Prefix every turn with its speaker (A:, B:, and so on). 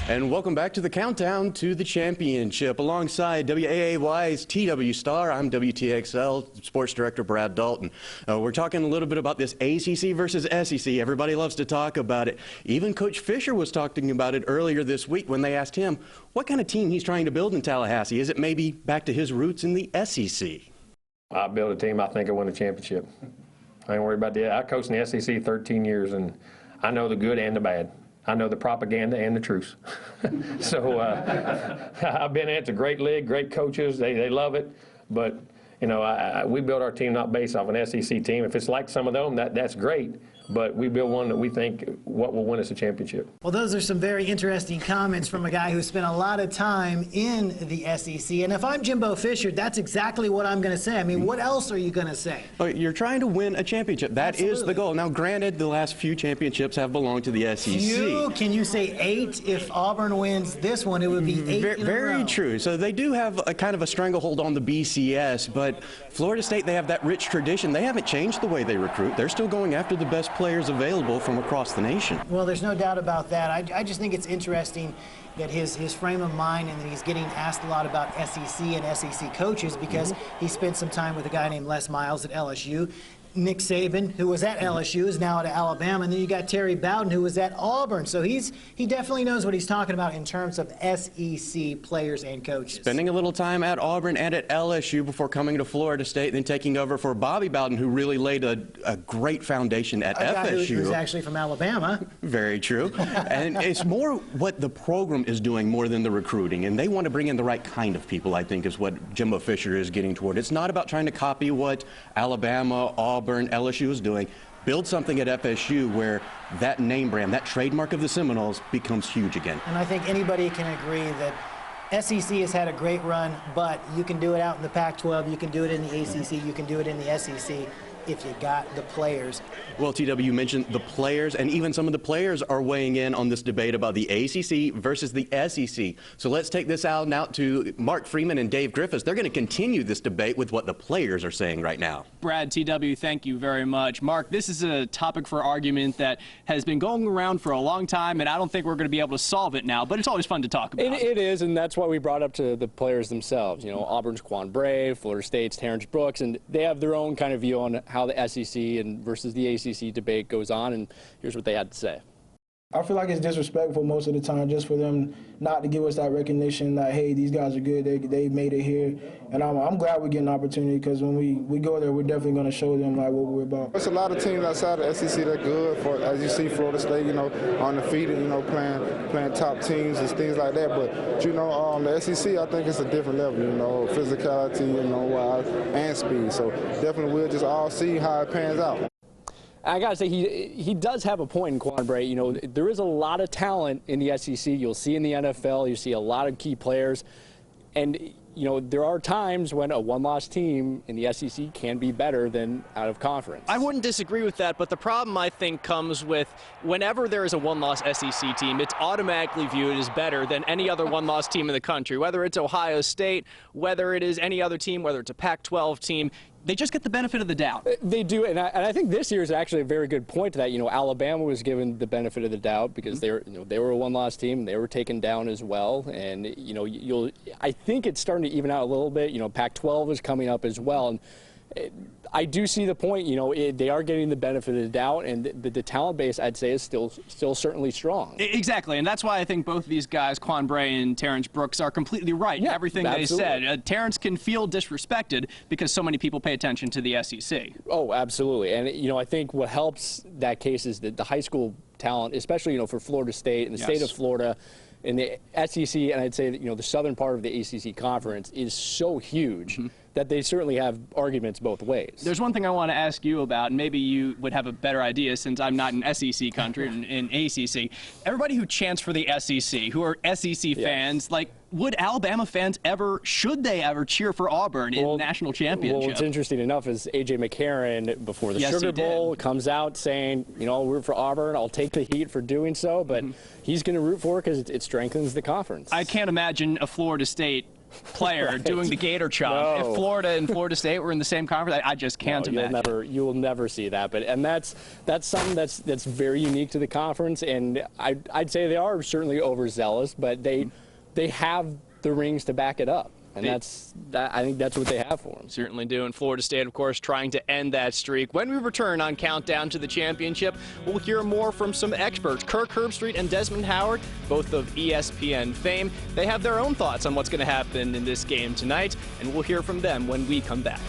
A: And welcome back to the countdown to the championship. Alongside WAAY's TW Star, I'm WTXL Sports Director Brad Dalton. We're talking a little bit about this ACC versus SEC. Everybody loves to talk about it. Even Coach Fisher was talking about it earlier this week when they asked him what kind of team he's trying to build in Tallahassee. Is it maybe back to his roots in the SEC?
B: I build a team I think I win a championship. I ain't worried about that. I coached in the SEC 13 years, and I know the good and the bad. I know the propaganda and the truth. So I've been at the great league, great coaches. They love it. But, you know, we build our team not based off an SEC team. If it's like some of them, that's great. But we build one that we think what will win us a championship.
C: Well, those are some very interesting comments from a guy who spent a lot of time in the SEC. And if I'm Jimbo Fisher, that's exactly what I'm going to say. I mean, what else are you going to say?
A: You're trying to win a championship. That is the goal. Now, granted, the last few championships have belonged to the SEC.
C: Can you say 8? If Auburn wins this one, it would be 8 in a row.
A: Very true. So they do have a kind of a stranglehold on the BCS, but Florida State, they have that rich tradition. They haven't changed the way they recruit. They're still going after the best players available from across the nation.
C: Well, there's no doubt about that. I just think it's interesting that his frame of mind, and that he's getting asked a lot about SEC and SEC coaches because he spent some time with a guy named Les Miles at LSU. Nick Saban, who was at LSU, is now at Alabama, and then you got Terry Bowden, who was at Auburn. So he definitely knows what he's talking about in terms of SEC players and coaches. Spending
A: a little time at Auburn and at LSU before coming to Florida State, then taking over for Bobby Bowden, who really laid a great foundation at FSU.
C: Guy who's actually from Alabama.
A: Very true. And it's more what the program is doing more than the recruiting, and they want to bring in the right kind of people, I think, is what Jimbo Fisher is getting toward. It's not about trying to copy what Alabama, Auburn, LSU is doing. Build something at FSU where that name brand, that trademark of the Seminoles becomes huge again.
C: And I think anybody can agree that SEC has had a great run, but you can do it out in the Pac-12, you can do it in the ACC, you can do it in the SEC if you got the players.
A: Well, TW mentioned the players, and even some of the players are weighing in on this debate about the ACC versus the SEC. So let's take this out to Mark Freeman and Dave Griffiths. They're going to continue this debate with what the players are saying right now.
D: Brad, TW, thank you very much. Mark, this is a topic for argument that has been going around for a long time, and I don't think we're going to be able to solve it now, but it's always fun to talk about.
E: It is, and that's why we brought up to the players themselves. You know, Auburn's Quan Bray, Florida State's Terrence Brooks, and they have their own kind of view on how the SEC and versus the ACC debate goes on, and here's what they had to say.
F: I feel like it's disrespectful most of the time just for them not to give us that recognition that, hey, these guys are good, they made it here. And I'm glad we get an opportunity because when we go there, we're definitely going to show them like what we're about.
G: There's a lot of teams outside the SEC that are good. As you see, Florida State, you know, undefeated, you know, playing top teams and things like that. But, you know, the SEC, I think it's a different level, you know, physicality, you know, and speed. So definitely we'll just all see how it pans out.
E: I got to say, he does have a point in Quan Bray. You know, there is a lot of talent in the SEC. You'll see in the NFL, you see a lot of key players. And, you know, there are times when a one-loss team in the SEC can be better than out of conference.
D: I wouldn't disagree with that, but the problem, I think, comes with whenever there is a one-loss SEC team, it's automatically viewed as better than any other one-loss team in the country, whether it's Ohio State, whether it is any other team, whether it's a Pac-12 team. They just get the benefit of the doubt.
E: They do, and I think this year is actually a very good point to that. You know, Alabama was given the benefit of the doubt because they were a one-loss team, and they were taken down as well. And you know, I think it's starting to even out a little bit. You know, Pac-12 is coming up as well, and I do see the point. You know, they are getting the benefit of the doubt, and the talent base, I'd say, is still certainly strong.
D: Exactly, and that's why I think both of these guys, Quan Bray and Terrence Brooks, are completely right in everything they said. Terrence can feel disrespected because so many people pay attention to the SEC.
E: Oh, absolutely, and you know, I think what helps that case is that the high school talent, especially you know for Florida State and the state of Florida. In the SEC, and I'd say that, you know, the southern part of the ACC conference is so huge that they certainly have arguments both ways.
D: There's one thing I want to ask you about, and maybe you would have a better idea since I'm not in SEC country, in ACC. Everybody who chants for the SEC, who are SEC fans, like, would Alabama fans should they ever cheer for Auburn in the national championship?
E: Well, what's interesting enough is A.J. McCarron, before the Sugar Bowl, comes out saying, you know, I'll root for Auburn. I'll take the heat for doing so, but he's going to root for it because it strengthens the conference.
D: I can't imagine a Florida State
H: player doing the Gator chop.
E: No.
H: If Florida and Florida State were in the same conference, I just can't imagine.
E: You will never see that. And that's something that's very unique to the conference. And I'd say they are certainly overzealous, but they have the rings to back it up. And I think that's what they have for them.
D: Certainly do. And Florida State, of course, trying to end that streak. When we return on Countdown to the Championship, we'll hear more from some experts. Kirk Herbstreit and Desmond Howard, both of ESPN fame. They have their own thoughts on what's going to happen in this game tonight, and we'll hear from them when we come back.